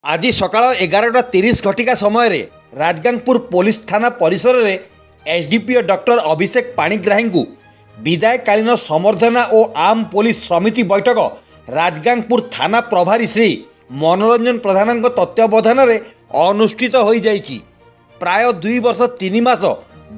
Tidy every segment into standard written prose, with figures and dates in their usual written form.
आज सकाळ 11:30 घटिका समय राजगांगपुर पुलिस थाना परिसर में एसडीपीओ डॉक्टर अभिषेक पाणिग्राही को विदायकालीन समर्थना और आम पुलिस समिति बैठक राजगांगपुर थाना प्रभारी श्री मनोरंजन प्रधान तत्वावधान में अनुष्ठित हो जाइछि। प्राय 2 वर्ष 3 मास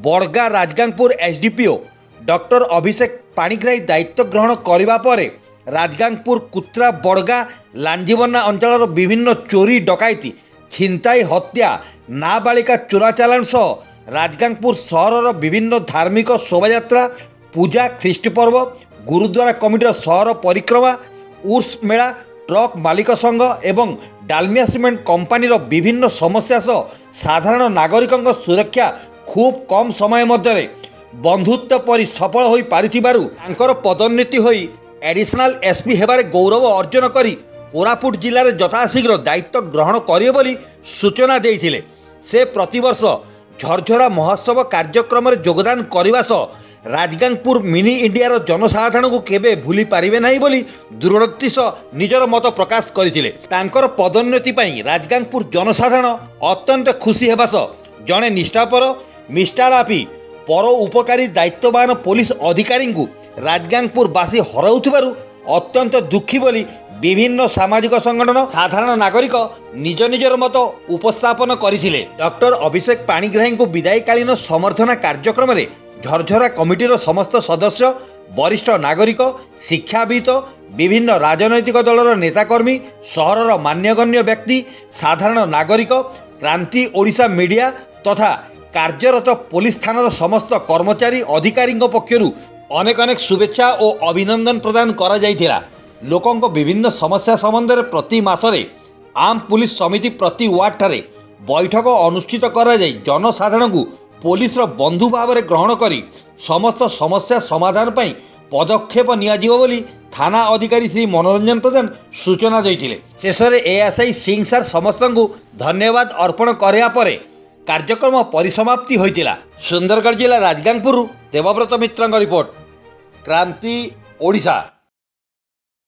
बड़गा राजगांगपुर एसडीपीओ डॉक्टर अभिषेक पाणिग्राही दायित्व ग्रहण करने पर राजगांगपुर कुत्रा बड़गा लांजीबना अंचल विभिन्न चोरी डकायती छिनताई हत्या नाबालिका चोराचालाण सह राजगांगपुर सहर विभिन्न धार्मिक शोभायात्रा पूजा ख्रीष्टपर्व गुरुद्वारा कमिटर सहर परिक्रमा उर्स मेला ट्रक मालिक संघ एवं डालमिया सीमेंट कंपानी विभिन्न समस्या सह साधारण नागरिकों सुरक्षा खूब कम समय मध्य बंधुत्व परि सफल हो पारिथिबारु तांकर पदोन्नति होई एडिशनल एसपी हेबारे गौरव अर्जन करी कोरापुट जिले में यथाशीघ्र दायित्व ग्रहण करिवे बोली सूचना देइथिले। से प्रतिवर्ष झरझरा महोत्सव कार्यक्रम में योगदान करने सह राजगांगपुर मिनी इंडिया जनसाधारण को केबे भूली पारिबे नहीं बोली दृढ़ोक्ति सह निजर मत प्रकाश करथिले। तांकर पदोन्नति पई राजगांगपुर जनसाधारण अत्यंत खुशी हेबा सह जणे निष्ठापर मिष्टालापी पर उपकारी दायित्ववान पुलिस अधिकारी को राजगांगपुरवासी हराउथिबारु अत्यंत दुखी बोली विभिन्न सामाजिक संगठन साधारण नागरिक निज निजर मत उपस्थापन करथिले। डॉक्टर अभिषेक पाणिग्राही को विदायकालीन समर्थना कार्यक्रम में झरझरा कमिटीर समस्त सदस्य वरिष्ठ नागरिक शिक्षाविद विभिन्न राजनैतिक दलर नेताकर्मी सहरर मान्यगण्य व्यक्ति साधारण नागरिक क्रांति ओडिशा मीडिया तथा कार्यरत पुलिस थानार समस्त कर्मचारी अधिकारी पक्षरु अनेक अनेक शुभेच्छा और अभिनंदन प्रदान करा जाइथिला। लोकों विभिन्न समस्या संबंध में प्रति मासरे आम पुलिस समिति प्रति वार्ड ठारे बैठक अनुष्ठित करा जाई जनसाधारण को पुलिस बंधु भाव में ग्रहण करी समस्त समस्या समाधान पई पदक्षेप नियाजिबो बोली थाना अधिकारी श्री मनोरंजन प्रधान सूचना देइथिले। शेष में एएसआई सिंह सार समस्त को धन्यवाद अर्पण करने पर कार्यक्रम परिसमाप्ति होइतिला। सुंदरगढ़ जिला राजगांगपुर देवव्रत मित्र रिपोर्ट क्रांति ओडिशा।